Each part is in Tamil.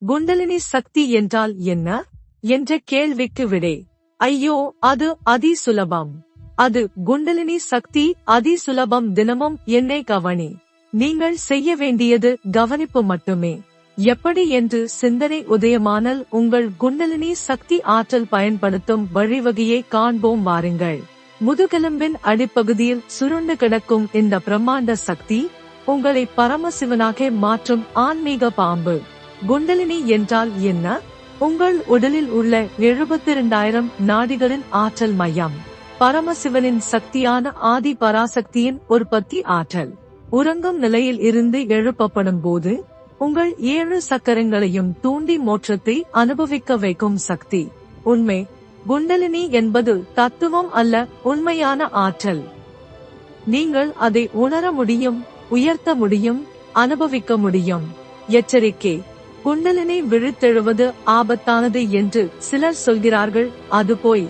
குண்டலினி சக்தி என்றால் என்ன என்ற கேள்விக்கு விடை, ஐயோ அது அதி சுலபம். அது குண்டலினி சக்தி அதி சுலபம். தினமும் என்னை கவனி. நீங்கள் செய்ய வேண்டியது கவனிப்பு மட்டுமே. எப்படி என்று சிந்தனை உதயமானல் உங்கள் குண்டலினி சக்தி ஆற்றல் பயன்படுத்தும் வழிவகையை காண்போம் வாருங்கள். முதுகெலும்பின் அடிப்பகுதியில் சுருண்டு கிடக்கும் இந்த பிரம்மாண்ட சக்தி உங்களை பரமசிவனாக மாற்றும் ஆன்மீக பாம்பு. குண்டலினி என்றால் என்ன? உங்கள் உடலில் உள்ள 72,000 நாடிகளின் ஆற்றல் மையம். பரமசிவனின் சக்தியான ஆதி பராசக்தியின் உற்பத்தி ஆற்றல். உறங்கும் நிலையில் இருந்து எழுப்பப்படும் போது உங்கள் 7 சக்கரங்களையும் தூண்டி மோட்சத்தை அனுபவிக்க வைக்கும் சக்தி. உண்மை, குண்டலினி என்பது தத்துவம் அல்ல, உண்மையான ஆற்றல். நீங்கள் அதை உணர முடியும், உயர்த்த முடியும், அனுபவிக்க முடியும். எச்சரிக்கை, குண்டலினி விழித்தெழுவது ஆபத்தானது என்று சிலர் சொல்கிறார்கள். அது போய்.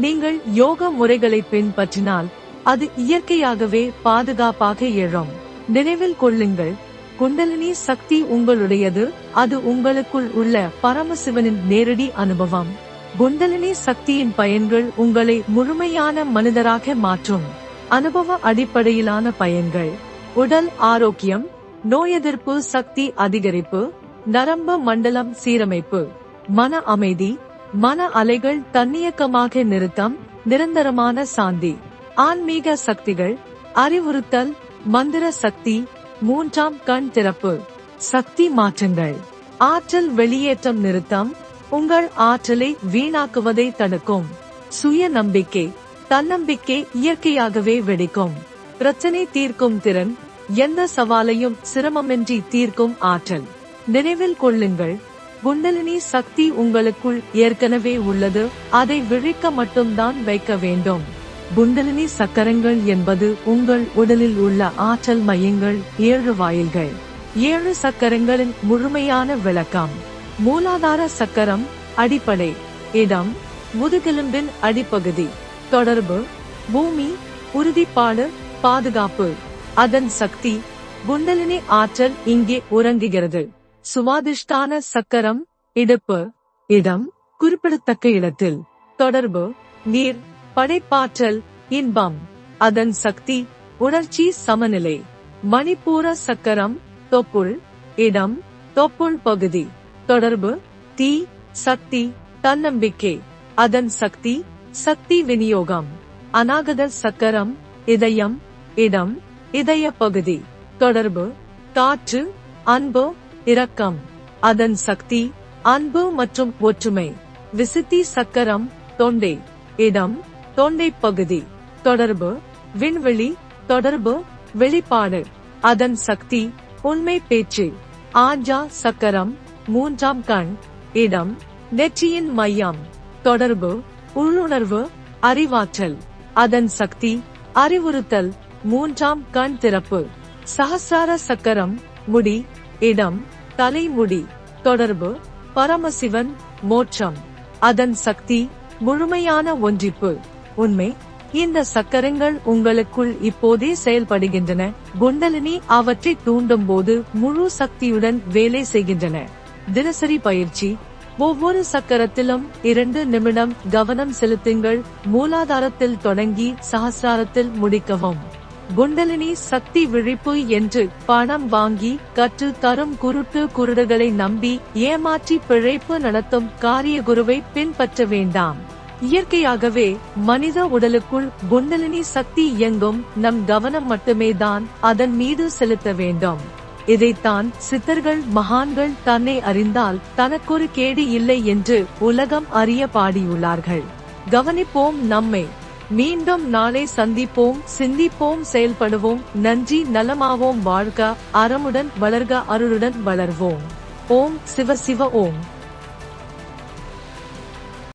நீங்கள் யோக முறைகளை பின்பற்றினால் அது இயற்கையாகவே பாதுகாப்பாக எழும். நினைவில் கொள்ளுங்கள், குண்டலினி சக்தி உங்களுடையது. அது உங்களுக்குள் உள்ள பரமசிவனின் நேரடி அனுபவம். குண்டலினி சக்தியின் பயன்கள் உங்களை முழுமையான மனிதராக மாற்றும். அனுபவ அடிப்படையிலான பயன்கள்: உடல் ஆரோக்கியம், நோய் எதிர்ப்பு சக்தி அதிகரிப்பு, நரம்பு மண்டலம் சீரமைப்பு, மன அமைதி, மன அலைகள் தன்னியக்கமாக நிறுத்தம், நிரந்தரமான சாந்தி. ஆன்மீக சக்திகள்: அறிவுறுத்தல், மந்திர சக்தி, 3ஆம் கண் திறப்பு. சக்தி மாற்றங்கள்: ஆற்றல் வெளியேற்றம் நிறுத்தம், உங்கள் ஆற்றலை வீணாக்குவதை தடுக்கும். சுய நம்பிக்கை, தன்னம்பிக்கை இயற்கையாகவே வெடிக்கும். பிரச்சனை தீர்க்கும் திறன், எந்த சவாலையும் சிரமமின்றி தீர்க்கும் ஆற்றல். நினைவில் கொள்ளுங்கள், குண்டலினி சக்தி உங்களுக்குள் ஏற்கனவே உள்ளது. அதை விழிக்க மட்டும்தான் வைக்க வேண்டும். குண்டலினி சக்கரங்கள் என்பது உங்கள் உடலில் உள்ள ஆற்றல் மையங்கள். 7 வாயில்கள். 7 சக்கரங்களின் முழுமையான விளக்கம். மூலாதார சக்கரம் அடிப்படை இடம், முதுகெலும்பின் அடிப்பகுதி. தொடர்பு, பூமி, உறுதிப்பாடு, பாதுகாப்பு. அதன் சக்தி, குண்டலினி ஆற்றல் இங்கே உறங்குகிறது. சுவாதிஷ்டான சக்கரம் இடுப்பு இடம், குறிப்பிடத்தக்க இடத்தில். தொடர்பு, நீர், படைப்பாற்றல், இன்பம். அதன் சக்தி, உணர்ச்சி சமநிலை. மணிப்பூர சக்கரம் தொப்புள் இடம், தொப்புள் பகுதி. தொடர்பு, தீ, சக்தி, தன்னம்பிக்கை. அதன் சக்தி, சக்தி விநியோகம். அநாகத சக்கரம் இதயம் இடம், இதய பகுதி. தொடர்பு, காற்று, அன்பு, இரக்கம். அதன் சக்தி, அன்பு மற்றும் ஒற்றுமை. விசுத்தி சக்கரம் தொண்டை இடம், தொண்டை பகுதி. தொடர்பு, விண்வெளி, தொடர்பு, வெளிப்பாடு. அதன் சக்தி, உண்மை பேச்சு. ஆஜா சக்கரம் 3ஆம் கண் இடம், நெற்றியின் மையம். தொடர்பு, உள்ளுணர்வு, அறிவாற்றல். அதன் சக்தி, அறிவுறுத்தல், 3ஆம் கண் திறப்பு. சஹஸ்ரார சக்கரம் முடி இடம், தலைமுடி. தொடர்பு, பரமசிவன், மோட்சம். அதன் சக்தி, முழுமையான ஒன்றிப்பு. உண்மை, இந்த சக்கரங்கள் உங்களுக்குள் இப்போதே செயல்படுகின்றன. குண்டலினி அவற்றை தூண்டும் போது முழு சக்தியுடன் வேலை செய்கின்றன. தினசரி பயிற்சி. ஒவ்வொரு சக்கரத்திலும் 2 நிமிடம் கவனம் செலுத்துங்கள். மூலாதாரத்தில் தொடங்கி சஹஸ்ராரத்தில் முடிக்கவும். குண்டலினி சக்தி விழிப்பு என்று பணம் வாங்கி கற்று தரும் குருட்டு குருடுகளை நம்பி ஏமாற்றி பிழைப்பு நடத்தும் காரிய குருவை பின்பற்ற வேண்டாம். இயற்கையாகவே மனித உடலுக்குள் குண்டலினி சக்தி இயங்கும். நம் கவனம் மட்டுமே தான் அதன் மீது செலுத்த வேண்டும். இதைத்தான் சித்தர்கள், மகான்கள் தன்னை அறிந்தால் தனக்கொரு கேடு இல்லை என்று உலகம் அறிய பாடியுள்ளார்கள். கவனிப்போம் நம்மை. மீண்டும் நாளை சந்திப்போம், சிந்திப்போம், செயல்படுவோம். நன்றி. நலமாவோம், வாழ்க, அறமுடன் வளர்க, அருளுடன் வளர்வோம். ஓம் சிவ சிவ ஓம்.